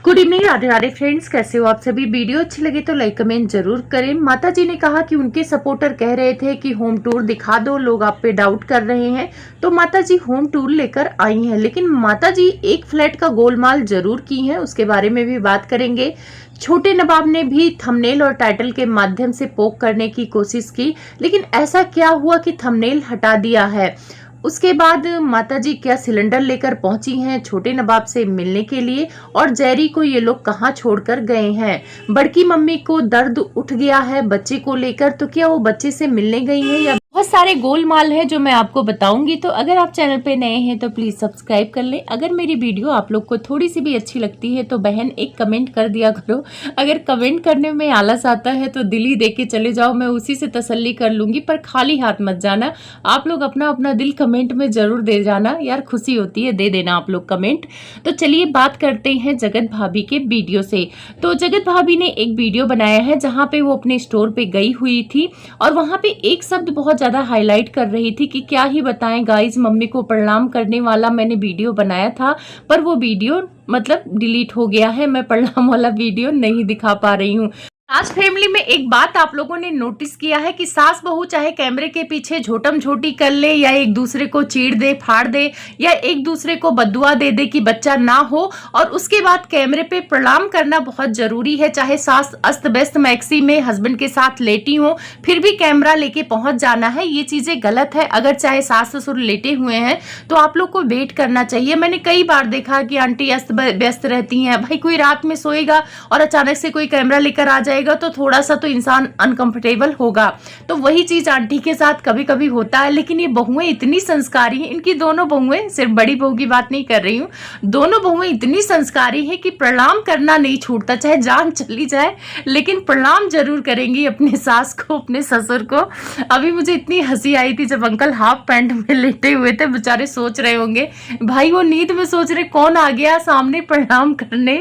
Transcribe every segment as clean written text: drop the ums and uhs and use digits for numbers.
Good evening, Radhe Radhe friends. कैसे हो आप सभी। वीडियो अच्छी लगे तो लाइक कमेंट जरूर करें। माता जी ने कहा कि उनके सपोर्टर कह रहे थे कि होम टूर दिखा दो, लोग आप पे डाउट कर रहे हैं, तो माता जी होम टूर लेकर आई हैं। लेकिन माता जी एक फ्लैट का गोलमाल जरूर की है, उसके बारे में भी बात करेंगे। छोटे नवाब ने भी थंबनेल और टाइटल के माध्यम से पोक करने की कोशिश की, लेकिन ऐसा क्या हुआ कि थंबनेल हटा दिया है। उसके बाद माताजी क्या सिलेंडर लेकर पहुंची हैं छोटे नवाब से मिलने के लिए, और जेरी को ये लोग कहां छोड़कर गए हैं। बड़की मम्मी को दर्द उठ गया है बच्चे को लेकर, तो क्या वो बच्चे से मिलने गई हैं या बहुत सारे गोलमाल है जो मैं आपको बताऊंगी। तो अगर आप चैनल पे नए हैं तो प्लीज सब्सक्राइब कर लें। अगर मेरी वीडियो आप लोग को थोड़ी सी भी अच्छी लगती है तो बहन एक कमेंट कर दिया करो। अगर कमेंट करने में आलस आता है तो दिल ही दे के चले जाओ, मैं उसी से तसल्ली कर लूंगी, पर खाली हाथ मत जाना। आप लोग अपना अपना दिल कमेंट में जरूर दे जाना यार, खुशी होती है, दे देना आप लोग कमेंट। तो चलिए बात करते हैं जगत भाभी के वीडियो से। तो जगत भाभी ने एक वीडियो बनाया है जहाँ पे वो अपने स्टोर पे गई हुई थी, और वहां पे एक शब्द बहुत ज्यादा हाईलाइट कर रही थी कि क्या ही बताएं गाइस, मम्मी को प्रणाम करने वाला मैंने वीडियो बनाया था, पर वो वीडियो मतलब डिलीट हो गया है। मैं प्रणाम वाला वीडियो नहीं दिखा पा रही हूँ। राज फैमिली में एक बात आप लोगों ने नोटिस किया है कि सास बहू चाहे कैमरे के पीछे झोटम झोटी कर ले, या एक दूसरे को चीड़ दे फाड़ दे, या एक दूसरे को बद्दुआ दे दे कि बच्चा ना हो, और उसके बाद कैमरे पे प्रणाम करना बहुत जरूरी है। चाहे सास अस्त व्यस्त मैक्सी में हस्बैंड के साथ लेटी हो, फिर भी कैमरा लेके पहुंच जाना है, ये चीजें गलत है। अगर चाहे सास ससुर लेटे हुए हैं तो आप लोग को वेट करना चाहिए। मैंने कई बार देखा कि आंटी अस्त व्यस्त रहती हैं, भाई कोई रात में सोएगा और अचानक से कोई कैमरा लेकर आ जाएगा तो थोड़ा सा तो इंसान अनकंफर्टेबल होगा। तो वही चीज आंटी के साथ कभी कभी होता है। लेकिन ये बहुएं इतनी संस्कारी हैं, इनकी दोनों बहुएं, सिर्फ बड़ी बहू की बात नहीं कर रही हूँ, दोनों बहुएं इतनी संस्कारी है कि प्रणाम करना नहीं छूटता, चाहे जान चली जाए लेकिन प्रणाम जरूर करेंगी अपने सास को, अपने ससुर को। अभी मुझे इतनी हंसी आई थी जब अंकल हाफ पैंट में लेटे हुए थे, बेचारे सोच रहे होंगे भाई वो नींद में सोच रहे कौन आ गया सामने प्रणाम करने।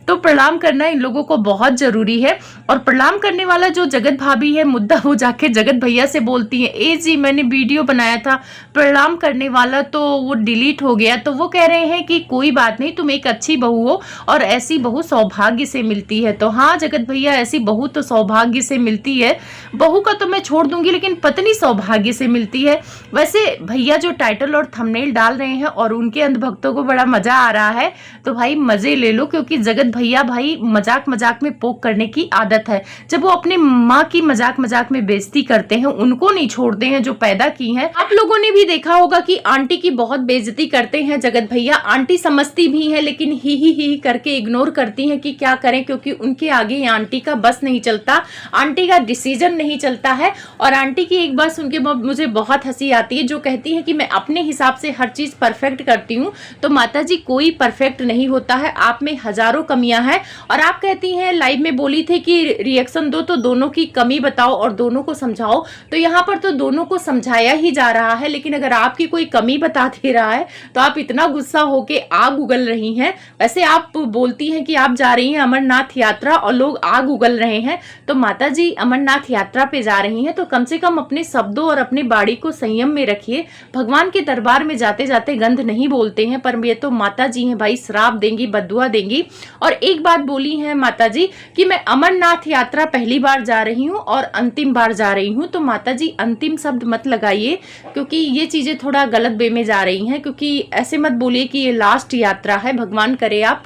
तो प्रणाम करना इन लोगों को बहुत जरूरी है। और प्रणाम करने वाला जो जगत भाभी है, मुद्दा हो जाके जगत भैया से बोलती है, ए जी मैंने वीडियो बनाया था प्रणाम करने वाला तो वो डिलीट हो गया। तो वो कह रहे हैं कि कोई बात नहीं, तुम एक अच्छी बहू हो और ऐसी बहू सौभाग्य से मिलती है। तो हाँ जगत भैया, ऐसी बहू तो सौभाग्य से मिलती है। बहू का तो मैं छोड़ दूंगी, लेकिन पत्नी सौभाग्य से मिलती है। वैसे भैया जो टाइटल और थंबनेल डाल रहे हैं और उनके अंधभक्तों को बड़ा मजा आ रहा है, तो भाई मजे ले लो, क्योंकि जगत भैया भाई मजाक मजाक में पोक करने की आदत है। जब वो अपने माँ की मजाक मजाक में बेइज्जती करते हैं, उनको नहीं छोड़ते हैं जो पैदा की हैं। आप लोगों ने भी देखा होगा कि आंटी की बहुत बेइज्जती करते हैं जगत भैया। आंटी समझती भी हैं लेकिन ही करके इग्नोर करती हैं कि क्या करें, क्योंकि उनके आगे आंटी का बस नहीं चलता, आंटी का डिसीजन नहीं चलता है। और आंटी की एक बात सुन के मुझे बहुत हंसी आती है, जो कहती है कि मैं अपने हिसाब से हर चीज परफेक्ट करती हूँ। तो माता जी कोई परफेक्ट नहीं होता है, आप में हजारों कमियां हैं। और आप कहती हैं, लाइव में बोली थे कि रिएक्शन दो तो दोनों की कमी बताओ और दोनों को समझाओ, तो यहाँ पर तो दोनों को समझाया ही जा रहा है। लेकिन अगर आपकी कोई कमी बता दे रहा है तो आप इतना गुस्सा होके आग उगल रही हैं। वैसे आप बोलती हैं कि आप जा रही हैं अमरनाथ यात्रा और लोग आग उगल रहे हैं, तो माता जी अमरनाथ यात्रा पे जा रही हैं तो कम से कम अपने शब्दों और अपनी बाड़ी को संयम में रखिए। भगवान के दरबार में जाते जाते गंध नहीं बोलते हैं, पर ये तो माता जी हैं भाई, श्राप देंगी, बद्दुआ देंगी। और एक बात बोली है माता जी कि मैं अमरनाथ यात्रा पहली बार जा रही हूँ और अंतिम बार जा रही हूँ। तो माता जी अंतिम शब्द मत लगाइए, क्योंकि ये चीजें थोड़ा गलत वे में जा रही हैं। क्योंकि ऐसे मत बोलिए कि ये लास्ट यात्रा है। भगवान करे आप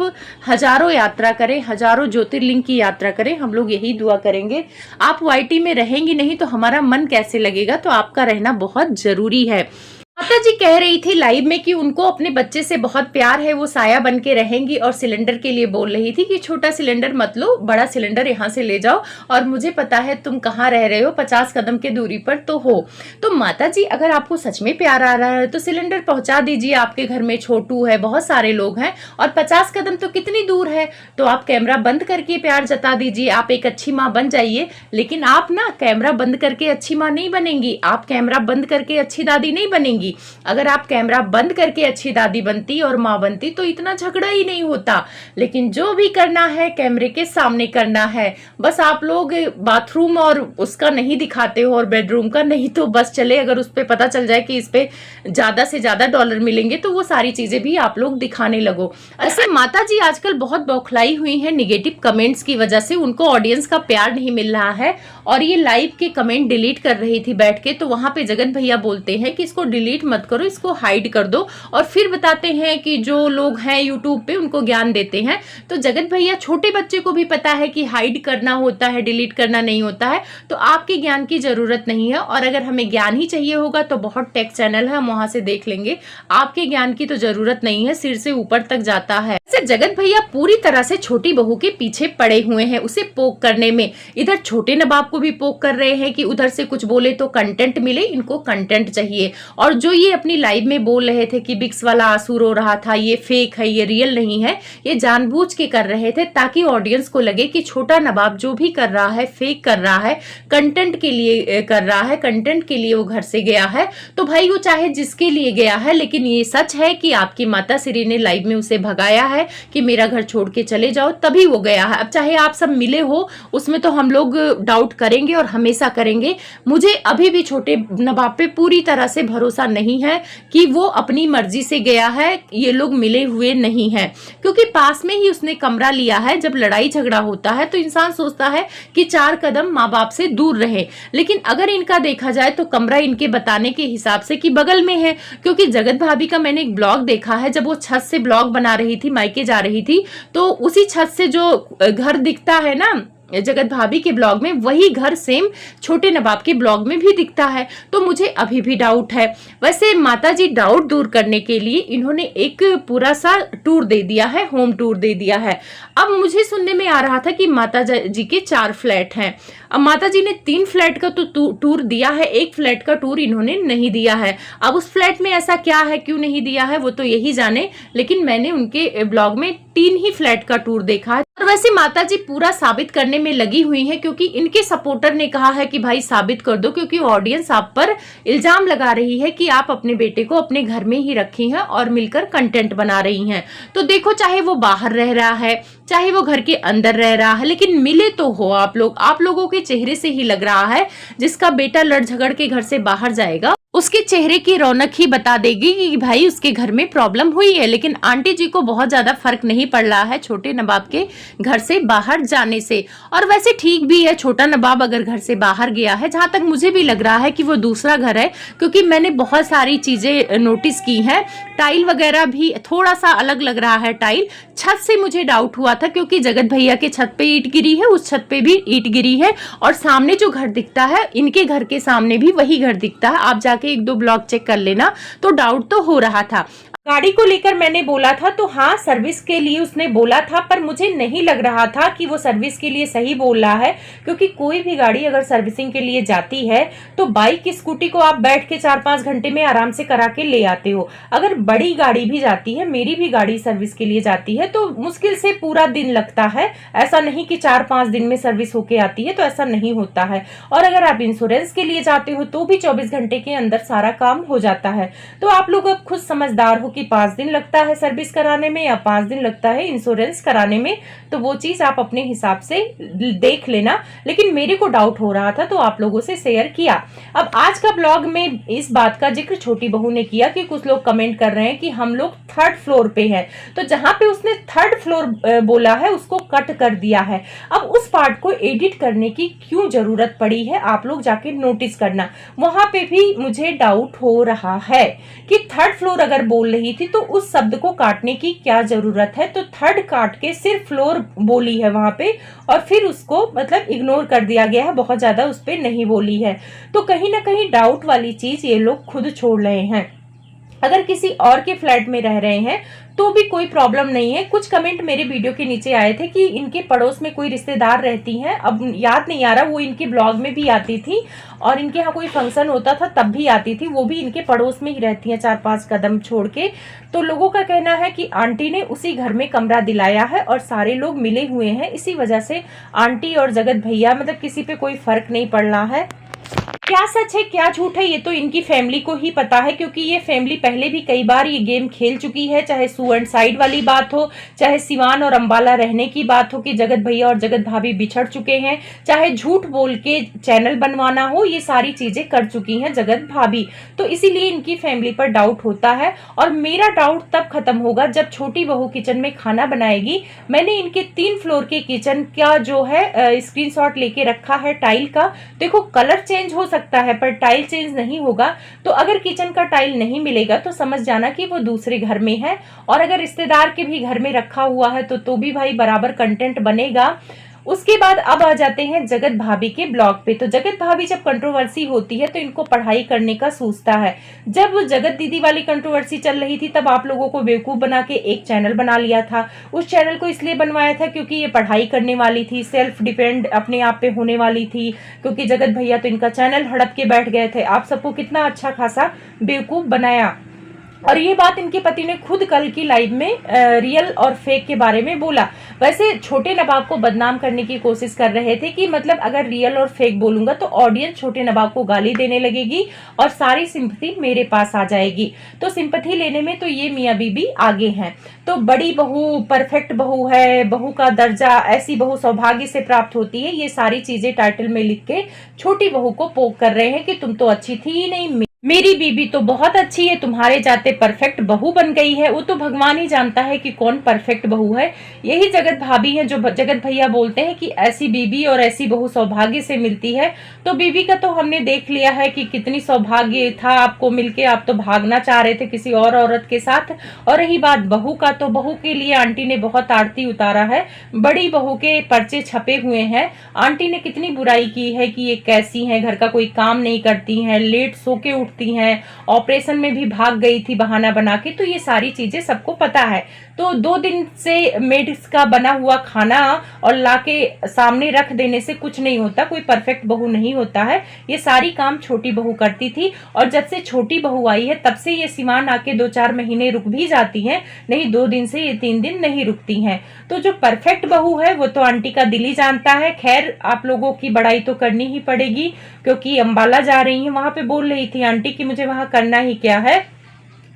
हजारों यात्रा करें, हजारों ज्योतिर्लिंग की यात्रा करें, हम लोग यही दुआ करेंगे। आप वाईटी में रहेंगी नहीं तो हमारा मन कैसे लगेगा, तो आपका रहना बहुत जरूरी है। माता जी कह रही थी लाइव में कि उनको अपने बच्चे से बहुत प्यार है, वो साया बन के रहेंगी, और सिलेंडर के लिए बोल रही थी कि छोटा सिलेंडर मत लो, बड़ा सिलेंडर यहाँ से ले जाओ, और मुझे पता है तुम कहाँ रह रहे हो, 50 कदम के दूरी पर तो हो। तो माता जी अगर आपको सच में प्यार आ रहा है तो सिलेंडर पहुंचा दीजिए। आपके घर में छोटू है, बहुत सारे लोग हैं, और 50 कदम तो कितनी दूर है, तो आप कैमरा बंद करके प्यार जता दीजिए। आप एक अच्छी माँ बन जाइए। लेकिन आप ना कैमरा बंद करके अच्छी माँ नहीं बनेंगी, आप कैमरा बंद करके अच्छी दादी नहीं बनेंगी। अगर आप कैमरा बंद करके अच्छी दादी बनती और माँ बनती तो इतना झगड़ा ही नहीं होता। लेकिन जो भी करना है कैमरे के सामने करना है। बस आप लोग बाथरूम और उसका नहीं दिखाते हो और बेडरूम का, नहीं तो बस चले अगर उस पर पता चल जाए कि इस पे ज्यादा से ज्यादा डॉलर मिलेंगे तो वो सारी चीजें भी आप लोग दिखाने लगो। ऐसे माता जी आजकल बहुत बौखलाई हुई हैं निगेटिव कमेंट्स की वजह से, उनको ऑडियंस का प्यार नहीं मिल रहा है और ये लाइव के कमेंट डिलीट कर रही थी बैठ के, तो वहां पे जगत भैया बोलते हैं कि इसको डिलीट मत करो, इसको हाइड कर दो, और फिर बताते हैं कि जो लोग हैं यूट्यूब पे उनको ज्ञान देते हैं। तो जगत भैया छोटे बच्चे को भी पता है कि हाइड करना होता है, डिलीट करना नहीं होता है, तो आपके ज्ञान की जरूरत नहीं है। और अगर हमें ज्ञान ही चाहिए होगा तो बहुत टेक चैनल है, हम वहां से देख लेंगे। आपके ज्ञान की तो जरूरत नहीं है, सिर से ऊपर तक जाता है। जगत भैया पूरी तरह से छोटी बहू के पीछे पड़े हुए हैं उसे पोक करने में। इधर छोटे नवाब को भी पोक कर रहे हैं कि उधर से कुछ बोले तो कंटेंट मिले, इनको कंटेंट चाहिए। और जो ये अपनी लाइव में बोल रहे थे कि बिक्स वाला आंसू रो रहा था, ये फेक है, ये रियल नहीं है, ये जानबूझ के कर रहे थे ताकि ऑडियंस को लगे कि छोटा नवाब जो भी कर रहा है फेक कर रहा है, कंटेंट के लिए कर रहा है, कंटेंट के लिए वो घर से गया है। तो भाई वो चाहे जिसके लिए गया है, लेकिन ये सच है कि आपकी माता श्री ने लाइव में उसे भगाया है कि मेरा घर छोड़ के चले जाओ, तभी वो गया है। अब चाहे आप सब मिले हो उसमें तो हम लोग डाउट करेंगे और हमेशा करेंगे। मुझे अभी भी छोटे नवाब पे पूरी तरह से भरोसा नहीं है कि वो अपनी मर्जी से गया है, ये लोग मिले हुए नहीं हैं, क्योंकि पास में ही उसने कमरा लिया है। जब लड़ाई झगड़ा होता है तो इंसान सोचता है कि 4 कदम माँ बाप से दूर रहे, लेकिन अगर इनका देखा जाए तो कमरा इनके बताने के हिसाब से कि बगल में है। क्योंकि जगत भाभी का मैंने एक ब्लॉग देखा है, जब वो छत से ब्लॉग बना रही थी, मायके जा रही थी, तो उसी छत से जो घर दिखता है ना जगत भाभी के ब्लॉग में, वही घर सेम छोटे नवाब के ब्लॉग में भी दिखता है। तो मुझे अभी भी डाउट है। वैसे माताजी डाउट दूर करने के लिए इन्होंने एक पूरा सा टूर दे दिया है, होम टूर दे दिया है। अब मुझे सुनने में आ रहा था कि माता जी के 4 फ्लैट हैं। अब माता जी ने 3 फ्लैट का तो टूर दिया है, 1 फ्लैट का टूर इन्होंने नहीं दिया है। अब उस फ्लैट में ऐसा क्या है, क्यों नहीं दिया है, वो तो यही जाने, लेकिन मैंने उनके ब्लॉग में 3 ही फ्लैट का टूर देखा है। और वैसे माता जी पूरा साबित करने में लगी हुई हैं, क्योंकि इनके सपोर्टर ने कहा है कि भाई साबित कर दो, क्योंकि ऑडियंस आप पर इल्जाम लगा रही है कि आप अपने बेटे को अपने घर में ही रखी हैं और मिलकर कंटेंट बना रही हैं। तो देखो, चाहे वो बाहर रह रहा है, चाहे वो घर के अंदर रह रहा है, लेकिन मिले तो हो आप लोग। आप लोगों के चेहरे से ही लग रहा है जिसका बेटा लड़ झगड़ के घर से बाहर जाएगा उसके चेहरे की रौनक ही बता देगी कि भाई उसके घर में प्रॉब्लम हुई है। लेकिन आंटी जी को बहुत ज्यादा फर्क नहीं पड़ रहा है छोटे नवाब के घर से बाहर जाने से। और वैसे ठीक भी है, छोटा नवाब अगर घर से बाहर गया है, जहां तक मुझे भी लग रहा है कि वो दूसरा घर है, क्योंकि मैंने बहुत सारी चीजें नोटिस की हैं। टाइल वगैरह भी थोड़ा सा अलग लग रहा है। टाइल छत से मुझे डाउट हुआ था, क्योंकि जगत भैया के छत पे ईंट गिरी है, उस छत पे भी ईंट गिरी है, और सामने जो घर दिखता है इनके घर के सामने भी वही घर दिखता है। आप जाके 1-2 ब्लॉग चेक कर लेना, तो डाउट तो हो रहा था। गाड़ी को लेकर मैंने बोला था तो हाँ, सर्विस के लिए उसने बोला था, पर मुझे नहीं लग रहा था कि वो सर्विस के लिए सही बोल रहा है, क्योंकि कोई भी गाड़ी अगर सर्विसिंग के लिए जाती है तो बाइक स्कूटी को आप बैठ के 4-5 घंटे में आराम से करा के ले आते हो। अगर बड़ी गाड़ी भी जाती है, मेरी भी गाड़ी सर्विस के लिए जाती है, तो मुश्किल से पूरा दिन लगता है। ऐसा नहीं कि 4-5 दिन में सर्विस होके आती है, तो ऐसा नहीं होता है। और अगर आप इंश्योरेंस के लिए जाते हो तो भी 24 घंटे के अंदर सारा काम हो जाता है। तो आप लोग अब खुद समझदार हो कि 5 दिन लगता है सर्विस कराने में या 5 दिन लगता है इंश्योरेंस कराने में, तो वो चीज आप अपने हिसाब से देख लेना। लेकिन मेरे को डाउट हो रहा था तो आप लोगों से शेयर किया। अब आज का ब्लॉग में इस बात का जिक्र छोटी बहू ने किया कि कुछ लोग कमेंट कर रहे हैं कि हम लोग 3rd फ्लोर पे हैं, तो जहां पे उसने 3rd फ्लोर बोला है उसको कट कर दिया है। अब उस पार्ट को एडिट करने की क्यों जरूरत पड़ी है, आप लोग जाके नोटिस करना। वहां पे भी मुझे डाउट हो रहा है कि 3rd फ्लोर अगर बोल रही थी तो उस शब्द को काटने की क्या जरूरत है। तो 3rd काट के सिर्फ फ्लोर बोली है वहां पे, और फिर उसको मतलब इग्नोर कर दिया गया है, बहुत ज्यादा उस पे नहीं बोली है। तो कहीं ना कहीं डाउट वाली चीज ये लोग खुद छोड़ रहे हैं। अगर किसी और के फ्लैट में रह रहे हैं तो भी कोई प्रॉब्लम नहीं है। कुछ कमेंट मेरे वीडियो के नीचे आए थे कि इनके पड़ोस में कोई रिश्तेदार रहती हैं, अब याद नहीं आ रहा, वो इनके ब्लॉग में भी आती थी और इनके यहाँ कोई फंक्शन होता था तब भी आती थी, वो भी इनके पड़ोस में ही रहती हैं 4-5 कदम छोड़ के। तो लोगों का कहना है कि आंटी ने उसी घर में कमरा दिलाया है और सारे लोग मिले हुए हैं, इसी वजह से आंटी और जगत भैया मतलब किसी पे कोई फर्क नहीं पड़ रहा है। क्या सच है क्या झूठ है ये तो इनकी फैमिली को ही पता है, क्योंकि ये फैमिली पहले भी कई बार ये गेम खेल चुकी है। चाहे सू एंड साइड वाली बात हो, चाहे सिवान और अंबाला रहने की बात हो कि जगत भैया और जगत भाभी बिछड़ चुके हैं, चाहे झूठ बोल के चैनल बनवाना हो, ये सारी चीजें कर चुकी हैं जगत भाभी। तो इसीलिए इनकी फैमिली पर डाउट होता है। और मेरा डाउट तब खत्म होगा जब छोटी बहू किचन में खाना बनाएगी। मैंने इनके 3 फ्लोर के किचन का जो है स्क्रीनशॉट लेके रखा है टाइल का। देखो कलर चेंज हो सकता है पर टाइल चेंज नहीं होगा। तो अगर किचन का टाइल नहीं मिलेगा तो समझ जाना कि वो दूसरे घर में है, और अगर रिश्तेदार के भी घर में रखा हुआ है तो भी भाई बराबर कंटेंट बनेगा। उसके बाद अब आ जाते हैं जगत भाभी के ब्लॉग पे। तो जगत भाभी जब कंट्रोवर्सी होती है तो इनको पढ़ाई करने का सूझता है। जब जगत दीदी वाली कंट्रोवर्सी चल रही थी तब आप लोगों को बेवकूफ बना के एक चैनल बना लिया था। उस चैनल को इसलिए बनवाया था क्योंकि ये पढ़ाई करने वाली थी, सेल्फ डिपेंड अपने आप पे होने वाली थी, क्योंकि जगत भैया तो इनका चैनल हड़प के बैठ गए थे। आप सबको कितना अच्छा खासा बेवकूफ बनाया। और ये बात इनके पति ने खुद कल की लाइव में रियल और फेक के बारे में बोला। वैसे छोटे नवाब को बदनाम करने की कोशिश कर रहे थे कि मतलब अगर रियल और फेक बोलूंगा तो ऑडियंस छोटे नवाब को गाली देने लगेगी और सारी सिंपैथी मेरे पास आ जाएगी। तो सिंपैथी लेने में तो ये मियाँ बीबी आगे हैं। तो बड़ी बहू परफेक्ट बहू है, बहू का दर्जा, ऐसी बहू सौभाग्य से प्राप्त होती है, ये सारी चीजें टाइटल में लिख के छोटी बहू को पोक कर रहे हैं कि तुम तो अच्छी थी ही नहीं, मेरी बीबी तो बहुत अच्छी है, तुम्हारे जाते परफेक्ट बहू बन गई है। वो तो भगवान ही जानता है कि कौन परफेक्ट बहू है। यही जगत भाभी है जो जगत भैया बोलते हैं कि ऐसी बीबी और ऐसी बहू सौभाग्य से मिलती है। तो बीबी का तो हमने देख लिया है कि कितनी सौभाग्य था आपको मिलके, आप तो भागना चाह रहे थे किसी और औरत के साथ। और रही बात बहू का, तो बहू के लिए आंटी ने बहुत आरती उतारा है। बड़ी बहू के पर्चे छपे हुए हैं। आंटी ने कितनी बुराई की है कि ये कैसी है, घर का कोई काम नहीं करती है, लेट सो के उठती हैं, ऑपरेशन में भी भाग गई थी बहाना बना के। तो ये सारी चीजें सबको पता है। तो 2 दिन से मेड्स का बना हुआ खाना और लाके सामने रख देने से कुछ नहीं होता, कोई परफेक्ट बहू नहीं होता है। ये सारी काम छोटी बहू करती थी। और जब से छोटी बहू आई है तब से ये सिवान आके 2-4 महीने रुक भी जाती हैं, नहीं 2 दिन से ये 3 दिन नहीं रुकती हैं। तो जो परफेक्ट बहू है वो तो आंटी का दिल ही जानता है। खैर आप लोगों की बड़ाई तो करनी ही पड़ेगी, क्योंकि अंबाला जा रही है, वहां पे बोल रही थी आंटी कि मुझे वहां करना ही क्या है,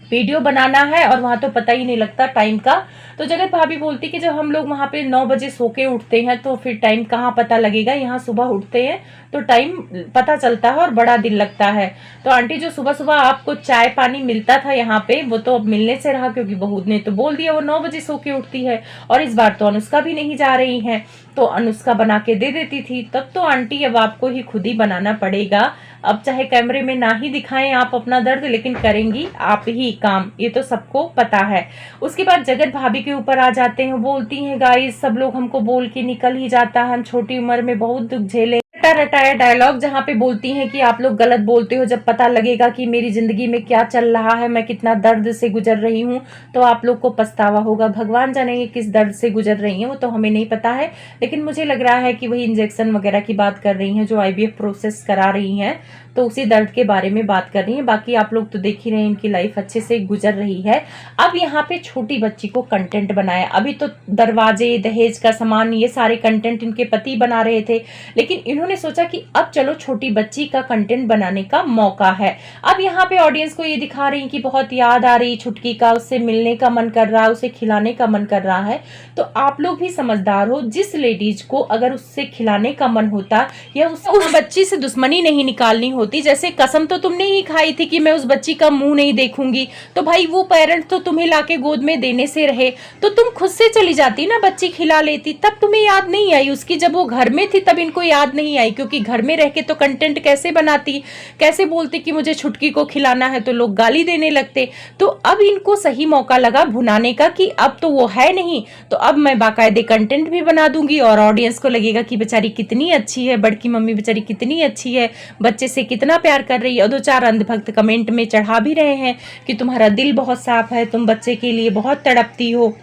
वीडियो बनाना है, और वहां तो पता ही नहीं लगता टाइम का। तो जगत भाभी बोलती कि जब हम लोग वहां पे 9 बजे सो के उठते हैं तो फिर टाइम कहाँ पता लगेगा, यहाँ सुबह उठते हैं तो टाइम पता चलता है और बड़ा दिन लगता है। तो आंटी जो सुबह सुबह आपको चाय पानी मिलता था यहाँ पे, वो तो अब मिलने से रहा, क्योंकि बहू ने तो बोल दिया वो 9 बजे सो के उठती है। और इस बार तो अनुष्का भी नहीं जा रही है तो अनुष्का बना के दे देती थी। तब तो आंटी अब आपको ही खुद ही बनाना पड़ेगा। अब चाहे कैमरे में ना ही दिखाएं आप अपना दर्द, लेकिन करेंगी आप ही काम, ये तो सबको पता है। उसके बाद जगत भाभी के ऊपर आ जाते हैं, बोलती हैं गाइस सब लोग हमको बोल के निकल ही जाता है, हम छोटी उम्र में बहुत दुख झेले। रटाया डायलॉग जहाँ पे बोलती हैं कि आप लोग गलत बोलते हो, जब पता लगेगा कि मेरी जिंदगी में क्या चल रहा है, मैं कितना दर्द से गुजर रही हूँ, तो आप लोग को पछतावा होगा। भगवान जानेंगे किस दर्द से गुजर रही हैं, वो तो हमें नहीं पता है। लेकिन मुझे लग रहा है कि वही इंजेक्शन वगैरह की बात कर रही हैं, जो IVF प्रोसेस करा रही हैं, तो उसी दर्द के बारे में बात कर रही हैं। बाकी आप लोग तो देख ही रहे हैं इनकी लाइफ अच्छे से गुजर रही है। अब यहाँ पे छोटी बच्ची को कंटेंट बनाया। अभी तो दरवाजे, दहेज का सामान, ये सारे कंटेंट इनके पति बना रहे थे, लेकिन इन्होंने सोचा कि अब चलो छोटी बच्ची का कंटेंट बनाने का मौका है। अब यहाँ पे ऑडियंस को ये दिखा रही कि बहुत याद आ रही छुटकी का, उससे मिलने का मन कर रहा है, उसे खिलाने का मन कर रहा है। तो आप लोग भी समझदार हो, जिस लेडीज को अगर उससे खिलाने का मन होता या उस बच्ची से दुश्मनी नहीं निकालनी होती, जैसे कसम तो तुमने ही खाई थी कि मैं उस बच्ची का मुंह नहीं देखूंगी, तो भाई वो पेरेंट तो तुम्हें लाके गोद में देने से रहे, तो तुम खुद से चली जाती ना, बच्ची खिला लेती, तब तुम्हें याद नहीं आई उसकी। जब वो घर में थी तब इनको याद नहीं आई, क्योंकि घर में रह के तो कंटेंट कैसे बनाती, कैसे बोलती कि मुझे छुटकी को खिलाना है, तो लोग गाली देने लगते। तो अब इनको सही मौका लगा भुनाने का कि अब तो वो है नहीं, तो अब मैं बाकायदे कंटेंट भी बना दूंगी और ऑडियंस को लगेगा कि बेचारी कितनी अच्छी है, बड़की मम्मी बेचारी कितनी अच्छी है, बच्चे से कितना प्यार कर रही है। और 2-4 अंधभक्त कमेंट में चढ़ा भी रहे हैं कि तुम्हारा दिल बहुत साफ है, तुम बच्चे के लिए बहुत तड़पती हो।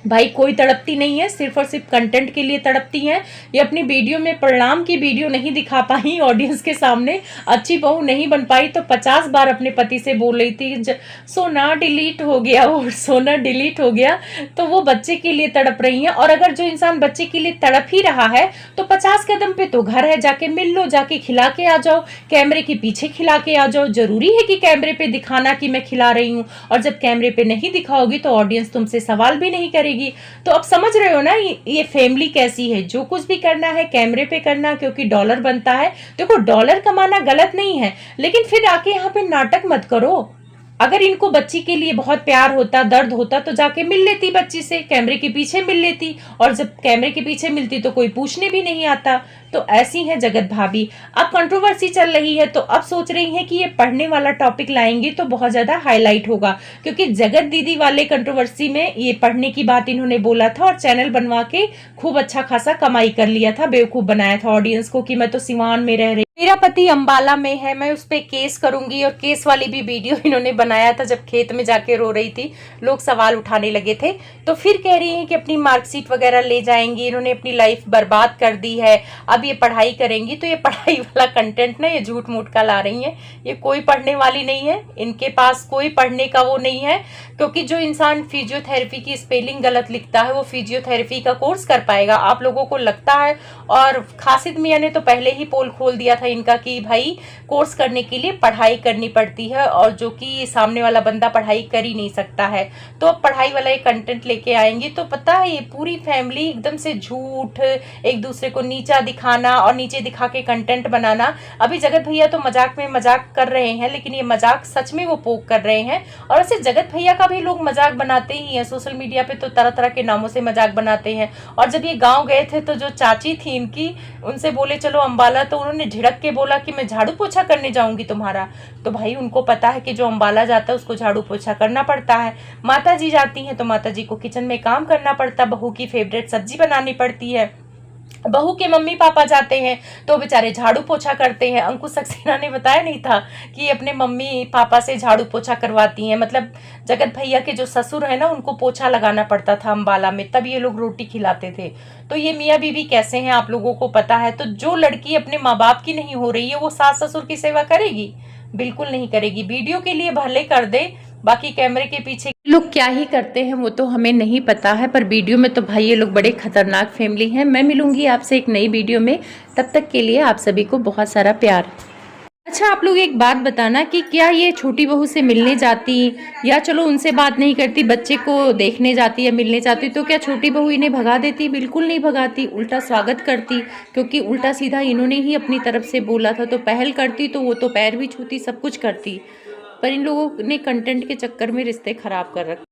भाई कोई तड़पती नहीं है, सिर्फ और सिर्फ कंटेंट के लिए तड़पती हैं। ये अपनी वीडियो में परिणाम की वीडियो नहीं दिखा पाई ऑडियंस के सामने, अच्छी बहू नहीं बन पाई, तो 50 बार अपने पति से बोल रही थी सोना डिलीट हो गया, और सोना डिलीट हो गया। तो वो बच्चे के लिए तड़प रही हैं। और अगर जो इंसान बच्चे के लिए तड़प ही रहा है तो 50 कदम पे तो घर है, जाके मिल लो, जाके खिला के आ जाओ, कैमरे के पीछे खिला के आ जाओ। जरूरी है कि कैमरे पे दिखाना कि मैं खिला रही हूँ, और जब कैमरे पे नहीं दिखाओगी तो ऑडियंस तुमसे सवाल भी नहीं करेगी। तो अब समझ रहे हो ना ये फैमिली कैसी है। जो कुछ भी करना है कैमरे पे करना, क्योंकि डॉलर बनता है। देखो डॉलर कमाना गलत नहीं है, लेकिन फिर आके यहाँ पे नाटक मत करो। अगर इनको बच्ची के लिए बहुत प्यार होता, दर्द होता, तो जाके मिल लेती बच्ची से, कैमरे के पीछे मिल लेती। और जब कैमरे के पीछे मिलती तो कोई पूछने भी नहीं आता। तो ऐसी है जगत भाभी। अब कंट्रोवर्सी चल रही है, तो अब सोच रही हैं कि ये पढ़ने वाला टॉपिक लाएंगी तो बहुत ज्यादा हाईलाइट होगा, क्योंकि जगत दीदी वाले कंट्रोवर्सी में ये पढ़ने की बात इन्होंने बोला था, और चैनल बनवा के खूब अच्छा खासा कमाई कर लिया था, बेवकूफ बनाया था ऑडियंस को कि मैं तो सिवान में रह रही, मेरा पति अंबाला में है, मैं उस पर केस करूंगी। और केस वाली भी वीडियो इन्होंने बनाया था, जब खेत में जाके रो रही थी, लोग सवाल उठाने लगे थे। तो फिर कह रही हैं कि अपनी मार्कशीट वगैरह ले जाएंगी, इन्होंने अपनी लाइफ बर्बाद कर दी है, अब ये पढ़ाई करेंगी। तो ये पढ़ाई वाला कंटेंट ना ये झूठ मूठ का ला रही हैं, ये कोई पढ़ने वाली नहीं है, इनके पास कोई पढ़ने का वो नहीं है। क्योंकि जो इंसान फिजियोथेरेपी की स्पेलिंग गलत लिखता है वो फिजियोथेरेपी का कोर्स कर पाएगा, आप लोगों को लगता है। और खासिद मियाँ ने तो पहले ही पोल खोल दिया था इनका कि भाई कोर्स करने के लिए पढ़ाई करनी पड़ती है, और जो कि सामने वाला बंदा पढ़ाई कर ही नहीं सकता है। तो अब पढ़ाई वाला ये कंटेंट लेके आएंगी। तो पता है ये पूरी फैमिली एकदम से झूठ, एक दूसरे को नीचा दिखाना और नीचे दिखा के कंटेंट बनाना। अभी जगत भैया तो मजाक में मजाक कर रहे हैं, लेकिन ये मजाक सच में वो पोक कर रहे हैं। और ऐसे जगत भैया का भी लोग मजाक बनाते ही हैं, सोशल मीडिया पे तो तरह तरह के नामों से मजाक बनाते हैं। और जब ये गाँव गए थे तो जो चाची थी इनकी, उनसे बोले चलो अंबाला, तो उन्होंने झिड़क के बोला कि मैं झाड़ू पोछा करने जाऊंगी तुम्हारा। तो भाई उनको पता है कि जो अंबाला जाता है उसको झाड़ू पोछा करना पड़ता है। माता जी जाती हैं तो माता जी को किचन में काम करना पड़ता, बहू की फेवरेट सब्जी बनानी पड़ती है। बहू के मम्मी पापा जाते हैं तो बेचारे झाड़ू पोछा करते हैं। अंकुश सक्सेना ने बताया नहीं था कि अपने मम्मी पापा से झाड़ू पोछा करवाती हैं। मतलब जगत भैया के जो ससुर है ना, उनको पोछा लगाना पड़ता था अंबाला में, तब ये लोग रोटी खिलाते थे। तो ये मियाँ बीवी कैसे हैं आप लोगों को पता है। तो जो लड़की अपने माँ बाप की नहीं हो रही है वो सास ससुर की सेवा करेगी? बिल्कुल नहीं करेगी। वीडियो के लिए भले कर दे, बाकी कैमरे के पीछे लोग क्या ही करते हैं वो तो हमें नहीं पता है, पर वीडियो में तो भाई ये लोग बड़े खतरनाक फैमिली हैं। मैं मिलूंगी आपसे एक नई वीडियो में, तब तक के लिए आप सभी को बहुत सारा प्यार। अच्छा आप लोग एक बात बताना कि क्या ये छोटी बहू से मिलने जाती, या चलो उनसे बात नहीं करती, बच्चे को देखने जाती या मिलने जाती, तो क्या छोटी बहू इन्हें भगा देती? बिल्कुल नहीं भगाती, उल्टा स्वागत करती, क्योंकि उल्टा सीधा इन्होंने ही अपनी तरफ से बोला था, तो पहल करती, तो वो तो पैर भी छूती, सब कुछ करती। पर इन लोगों ने कंटेंट के चक्कर में रिश्ते खराब कर रखे।